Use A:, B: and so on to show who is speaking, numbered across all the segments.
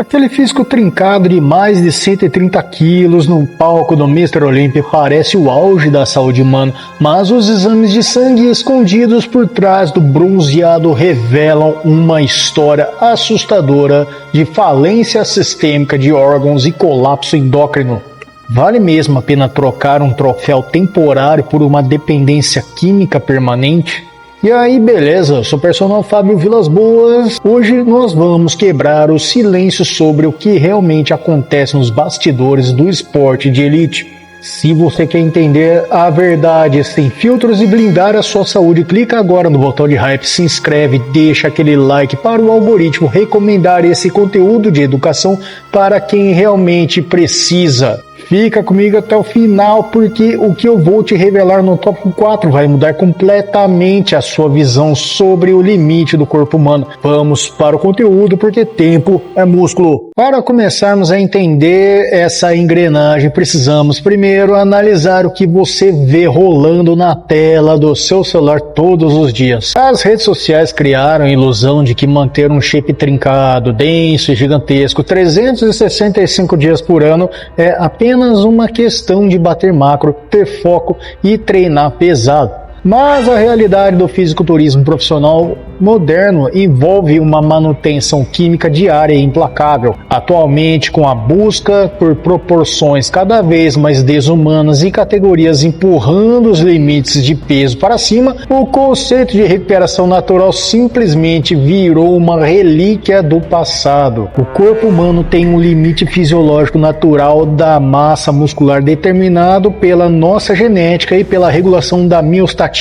A: Aquele físico trincado de mais de 130 quilos no palco do Mr. Olympia parece o auge da saúde humana, mas os exames de sangue escondidos por trás do bronzeado revelam uma história assustadora de falência sistêmica de órgãos e colapso endócrino. Vale mesmo a pena trocar um troféu temporário por uma dependência química permanente? E aí, beleza, eu sou o personal Fábio Vilas Boas. Hoje nós vamos quebrar o silêncio sobre o que realmente acontece nos bastidores do esporte de elite. Se você quer entender a verdade sem filtros e blindar a sua saúde, clica agora no botão de hype, se inscreve, deixa aquele like para o algoritmo recomendar esse conteúdo de educação para quem realmente precisa. Fica comigo até o final, porque o que eu vou te revelar no tópico 4 vai mudar completamente a sua visão sobre o limite do corpo humano. Vamos para o conteúdo, porque tempo é músculo. Para começarmos a entender essa engrenagem, precisamos primeiro analisar o que você vê rolando na tela do seu celular todos os dias. As redes sociais criaram a ilusão de que manter um shape trincado, denso e gigantesco 365 dias por ano é apenas uma questão de bater macro, ter foco e treinar pesado. Mas a realidade do fisiculturismo profissional moderno envolve uma manutenção química diária e implacável. Atualmente, com a busca por proporções cada vez mais desumanas e categorias empurrando os limites de peso para cima, o conceito de recuperação natural simplesmente virou uma relíquia do passado. O corpo humano tem um limite fisiológico natural da massa muscular determinado pela nossa genética e pela regulação da miostatina,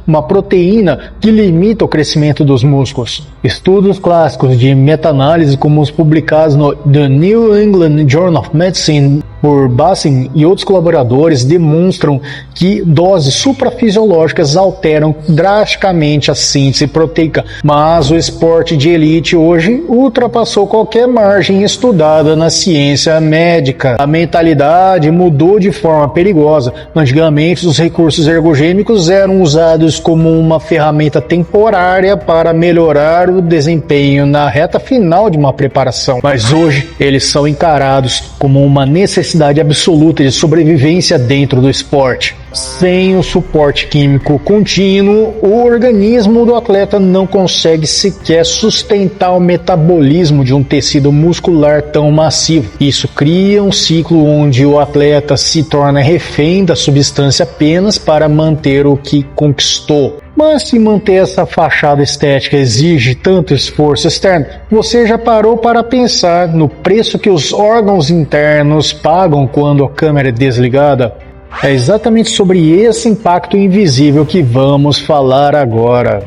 A: uma proteína que limita o crescimento dos músculos. Estudos clássicos de meta-análise, como os publicados no The New England Journal of Medicine por Bassin e outros colaboradores, demonstram que doses suprafisiológicas alteram drasticamente a síntese proteica, mas o esporte de elite hoje ultrapassou qualquer margem estudada na ciência médica. A mentalidade mudou de forma perigosa. Antigamente, os recursos ergogênicos eram usados como uma ferramenta temporária para melhorar o desempenho na reta final de uma preparação, mas hoje eles são encarados como uma necessidade absoluta de sobrevivência dentro do esporte. Sem o suporte químico contínuo, o organismo do atleta não consegue sequer sustentar o metabolismo de um tecido muscular tão massivo. Isso cria um ciclo onde o atleta se torna refém da substância apenas para manter o que conquistou. Mas se manter essa fachada estética exige tanto esforço externo, você já parou para pensar no preço que os órgãos internos pagam quando a câmera é desligada? É exatamente sobre esse impacto invisível que vamos falar agora.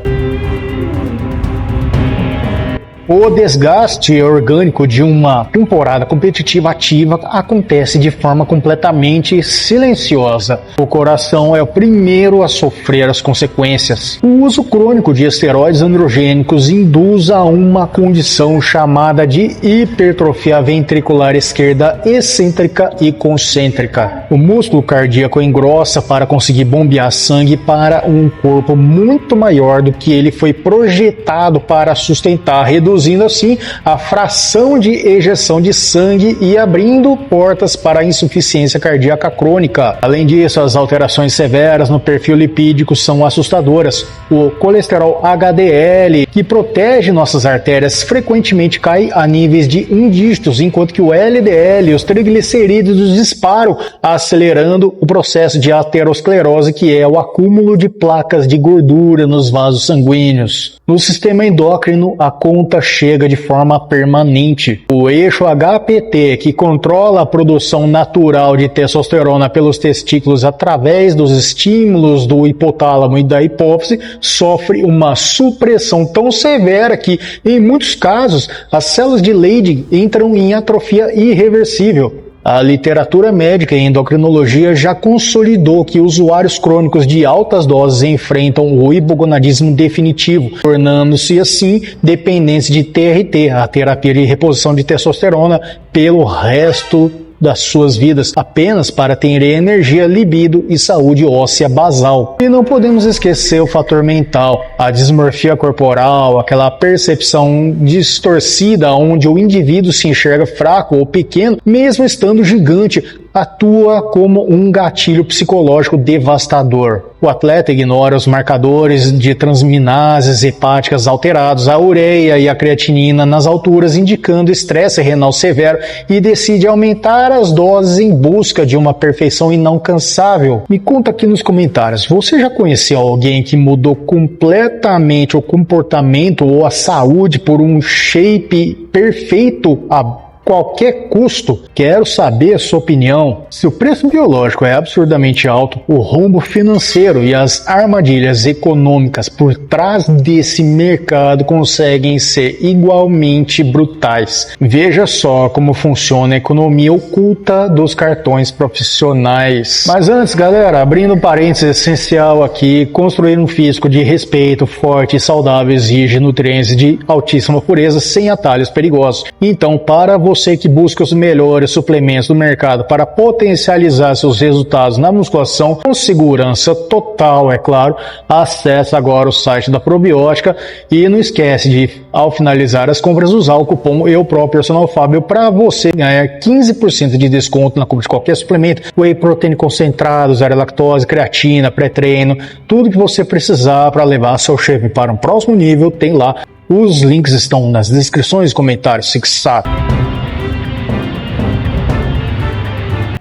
A: O desgaste orgânico de uma temporada competitiva ativa acontece de forma completamente silenciosa. O coração é o primeiro a sofrer as consequências. O uso crônico de esteroides androgênicos induz a uma condição chamada de hipertrofia ventricular esquerda excêntrica e concêntrica. O músculo cardíaco engrossa para conseguir bombear sangue para um corpo muito maior do que ele foi projetado para sustentar, reduzindo assim a fração de ejeção de sangue e abrindo portas para a insuficiência cardíaca crônica. Além disso, as alterações severas no perfil lipídico são assustadoras. O colesterol HDL, que protege nossas artérias, frequentemente cai a níveis de 1 dígitos, enquanto que o LDL e os triglicerídeos disparam, acelerando o processo de aterosclerose, que é o acúmulo de placas de gordura nos vasos sanguíneos. No sistema endócrino, a conta chega de forma permanente. O eixo HPT, que controla a produção natural de testosterona pelos testículos através dos estímulos do hipotálamo e da hipófise, sofre uma supressão tão severa que, em muitos casos, as células de Leydig entram em atrofia irreversível. A literatura médica em endocrinologia já consolidou que usuários crônicos de altas doses enfrentam o hipogonadismo definitivo, tornando-se assim dependentes de TRT, a terapia de reposição de testosterona, pelo resto das suas vidas apenas para ter energia, libido e saúde óssea basal. E não podemos esquecer o fator mental, a dismorfia corporal, aquela percepção distorcida onde o indivíduo se enxerga fraco ou pequeno, mesmo estando gigante, atua como um gatilho psicológico devastador. O atleta ignora os marcadores de transminases hepáticas alterados, a ureia e a creatinina nas alturas, indicando estresse renal severo, e decide aumentar as doses em busca de uma perfeição inalcançável. Me conta aqui nos comentários, você já conheceu alguém que mudou completamente o comportamento ou a saúde por um shape perfeito a qualquer custo? Quero saber a sua opinião. Se o preço biológico é absurdamente alto, o rombo financeiro e as armadilhas econômicas por trás desse mercado conseguem ser igualmente brutais. Veja só como funciona a economia oculta dos cartões profissionais. Mas antes, galera, abrindo um parênteses essencial aqui, construir um físico de respeito, forte e saudável exige nutrientes de altíssima pureza sem atalhos perigosos. Então, para você que busca os melhores suplementos do mercado para potencializar seus resultados na musculação com segurança total, é claro, acesse agora o site da Probiótica e não esquece de, ao finalizar as compras, usar o cupom EUPROPERSONALFABIO para você ganhar 15% de desconto na compra de qualquer suplemento, whey protein concentrado, zero lactose, creatina, pré-treino, tudo que você precisar para levar seu shape para um próximo nível, tem lá. Os links estão nas descrições e comentários fixados.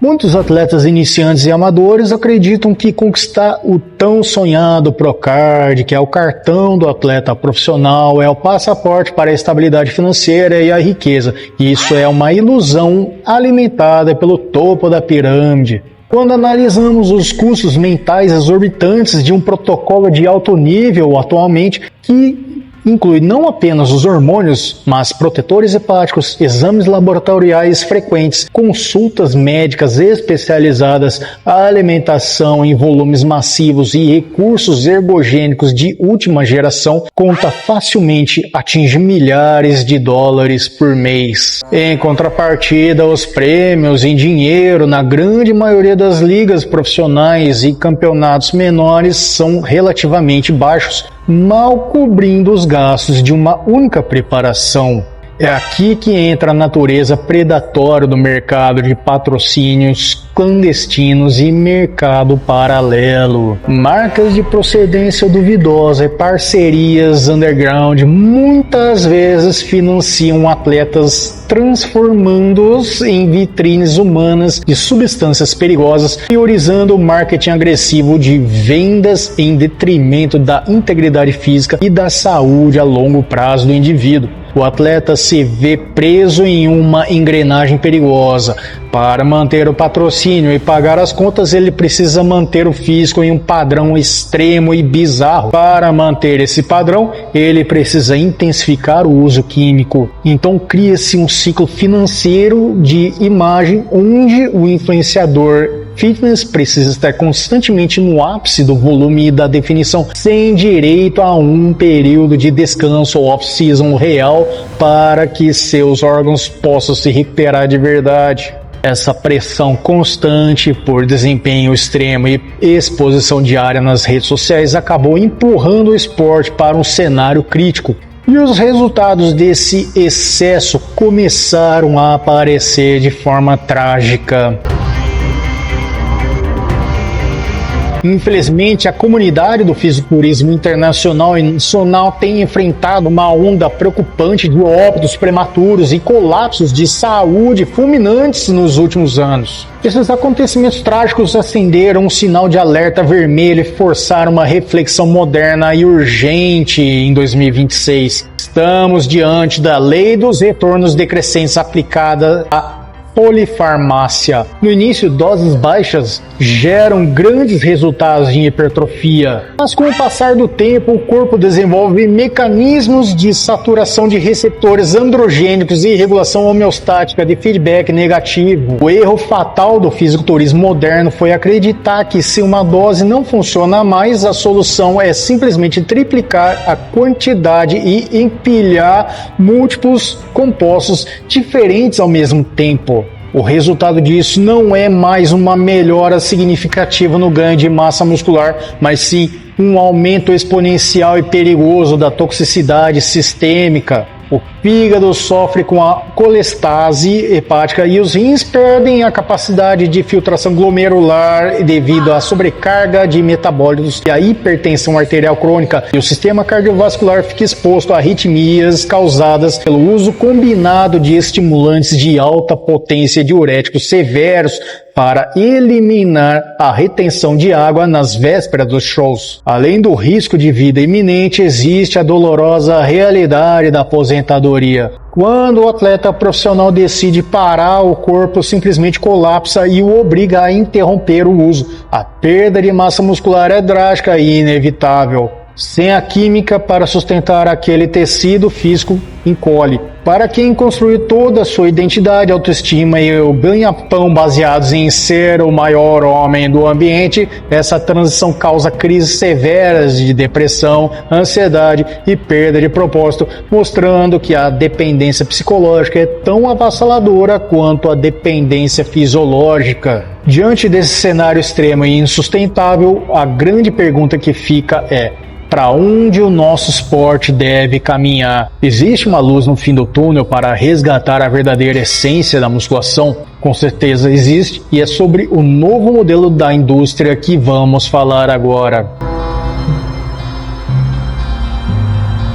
A: Muitos atletas iniciantes e amadores acreditam que conquistar o tão sonhado Procard, que é o cartão do atleta profissional, é o passaporte para a estabilidade financeira e a riqueza. Isso é uma ilusão alimentada pelo topo da pirâmide. Quando analisamos os custos mentais exorbitantes de um protocolo de alto nível atualmente, que inclui não apenas os hormônios, mas protetores hepáticos, exames laboratoriais frequentes, consultas médicas especializadas, alimentação em volumes massivos e recursos ergogênicos de última geração, conta facilmente atingir milhares de dólares por mês. Em contrapartida, os prêmios em dinheiro na grande maioria das ligas profissionais e campeonatos menores são relativamente baixos, mal cobrindo os gastos de uma única preparação. É aqui que entra a natureza predatória do mercado de patrocínios clandestinos e mercado paralelo. Marcas de procedência duvidosa e parcerias underground muitas vezes financiam atletas, transformando-os em vitrines humanas de substâncias perigosas, priorizando o marketing agressivo de vendas em detrimento da integridade física e da saúde a longo prazo do indivíduo. O atleta se vê preso em uma engrenagem perigosa. Para manter o patrocínio e pagar as contas, ele precisa manter o físico em um padrão extremo e bizarro. Para manter esse padrão, ele precisa intensificar o uso químico. Então cria-se um ciclo financeiro de imagem onde o influenciador fitness precisa estar constantemente no ápice do volume e da definição, sem direito a um período de descanso ou off-season real para que seus órgãos possam se recuperar de verdade. Essa pressão constante por desempenho extremo e exposição diária nas redes sociais acabou empurrando o esporte para um cenário crítico. E os resultados desse excesso começaram a aparecer de forma trágica. Infelizmente, a comunidade do fisiculturismo internacional e nacional tem enfrentado uma onda preocupante de óbitos prematuros e colapsos de saúde fulminantes nos últimos anos. Esses acontecimentos trágicos acenderam um sinal de alerta vermelho e forçaram uma reflexão moderna e urgente em 2026. Estamos diante da lei dos retornos decrescentes aplicada a polifarmácia. No início, doses baixas geram grandes resultados em hipertrofia, mas com o passar do tempo, o corpo desenvolve mecanismos de saturação de receptores androgênicos e regulação homeostática de feedback negativo. O erro fatal do fisiculturismo moderno foi acreditar que se uma dose não funciona mais, a solução é simplesmente triplicar a quantidade e empilhar múltiplos compostos diferentes ao mesmo tempo. O resultado disso não é mais uma melhora significativa no ganho de massa muscular, mas sim um aumento exponencial e perigoso da toxicidade sistêmica. O fígado sofre com a colestase hepática e os rins perdem a capacidade de filtração glomerular devido à sobrecarga de metabólitos e à hipertensão arterial crônica. E o sistema cardiovascular fica exposto a arritmias causadas pelo uso combinado de estimulantes de alta potência e diuréticos severos para eliminar a retenção de água nas vésperas dos shows. Além do risco de vida iminente, existe a dolorosa realidade da aposentadoria. Quando o atleta profissional decide parar, o corpo simplesmente colapsa e o obriga a interromper o uso. A perda de massa muscular é drástica e inevitável. Sem a química para sustentar aquele tecido físico, encolhe. Para quem construiu toda a sua identidade, autoestima e o ganha-pão baseados em ser o maior homem do ambiente, essa transição causa crises severas de depressão, ansiedade e perda de propósito, mostrando que a dependência psicológica é tão avassaladora quanto a dependência fisiológica. Diante desse cenário extremo e insustentável, a grande pergunta que fica é: para onde o nosso esporte deve caminhar? Existe uma luz no fim do túnel para resgatar a verdadeira essência da musculação? Com certeza existe, e é sobre o novo modelo da indústria que vamos falar agora.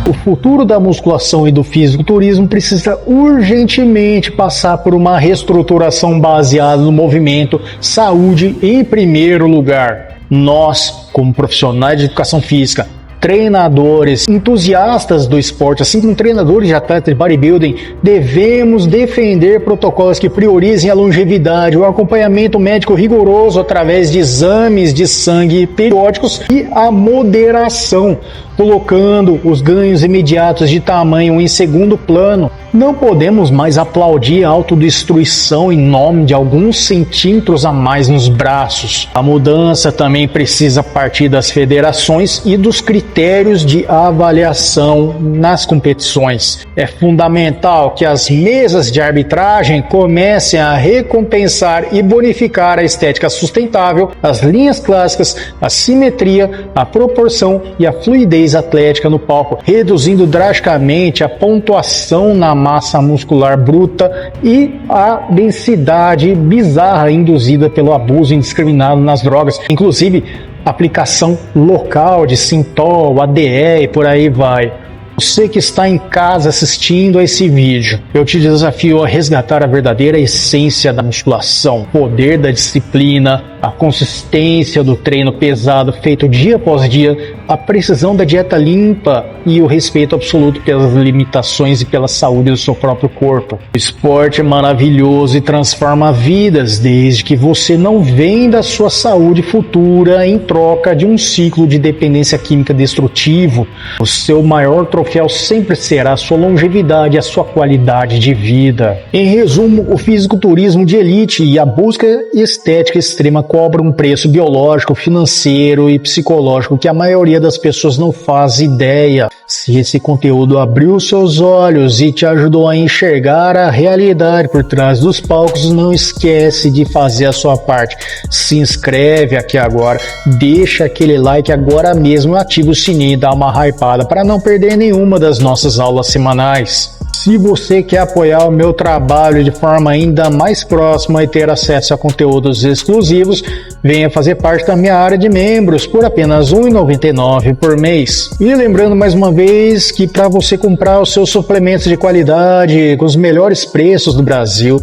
A: O futuro da musculação e do fisiculturismo precisa urgentemente passar por uma reestruturação baseada no movimento, saúde em primeiro lugar. Nós, como profissionais de educação física, treinadores, entusiastas do esporte, assim como treinadores de atletas de bodybuilding, devemos defender protocolos que priorizem a longevidade, o acompanhamento médico rigoroso através de exames de sangue periódicos e a moderação, colocando os ganhos imediatos de tamanho em segundo plano. Não podemos mais aplaudir a autodestruição em nome de alguns centímetros a mais nos braços. A mudança também precisa partir das federações e dos critérios de avaliação nas competições. É fundamental que as mesas de arbitragem comecem a recompensar e bonificar a estética sustentável, as linhas clássicas, a simetria, a proporção e a fluidez atlética no palco, reduzindo drasticamente a pontuação na massa muscular bruta e a densidade bizarra induzida pelo abuso indiscriminado nas drogas, inclusive aplicação local de Sintol, ADE e por aí vai. Você que está em casa assistindo a esse vídeo, eu te desafio a resgatar a verdadeira essência da musculação, o poder da disciplina, a consistência do treino pesado feito dia após dia, a precisão da dieta limpa e o respeito absoluto pelas limitações e pela saúde do seu próprio corpo. O esporte é maravilhoso e transforma vidas, desde que você não venda a sua saúde futura em troca de um ciclo de dependência química destrutivo. O seu maior troféu sempre será a sua longevidade e a sua qualidade de vida. Em resumo, o fisiculturismo de elite e a busca estética extrema cobram um preço biológico, financeiro e psicológico que a maioria das pessoas não faz ideia. Se esse conteúdo abriu seus olhos e te ajudou a enxergar a realidade por trás dos palcos, não esquece de fazer a sua parte. Se inscreve aqui agora, deixa aquele like agora mesmo e ativa o sininho e dá uma hypada para não perder nenhuma das nossas aulas semanais. Se você quer apoiar o meu trabalho de forma ainda mais próxima e ter acesso a conteúdos exclusivos, venha fazer parte da minha área de membros por apenas R$ 1,99 por mês. E lembrando mais uma vez que para você comprar os seus suplementos de qualidade com os melhores preços do Brasil,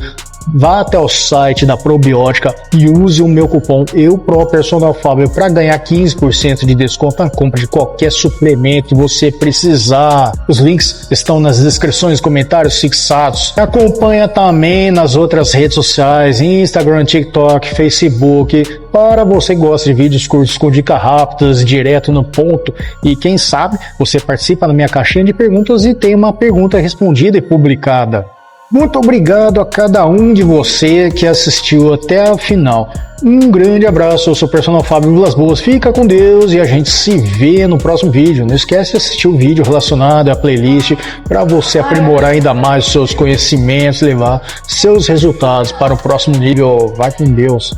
A: vá até o site da Probiótica e use o meu cupom EUPROPERSONALFABIO para ganhar 15% de desconto na compra de qualquer suplemento que você precisar. Os links estão nas descrições e comentários fixados. Acompanha também nas outras redes sociais, Instagram, TikTok, Facebook, para você que gosta de vídeos curtos com dicas rápidas, direto no ponto, e quem sabe você participa na minha caixinha de perguntas e tem uma pergunta respondida e publicada. Muito obrigado a cada um de você que assistiu até o final. Um grande abraço, eu sou o personal Fábio Vilas Boas, fica com Deus e a gente se vê no próximo vídeo. Não esquece de assistir o vídeo relacionado à playlist para você aprimorar ainda mais os seus conhecimentos, levar seus resultados para o próximo nível. Vai com Deus.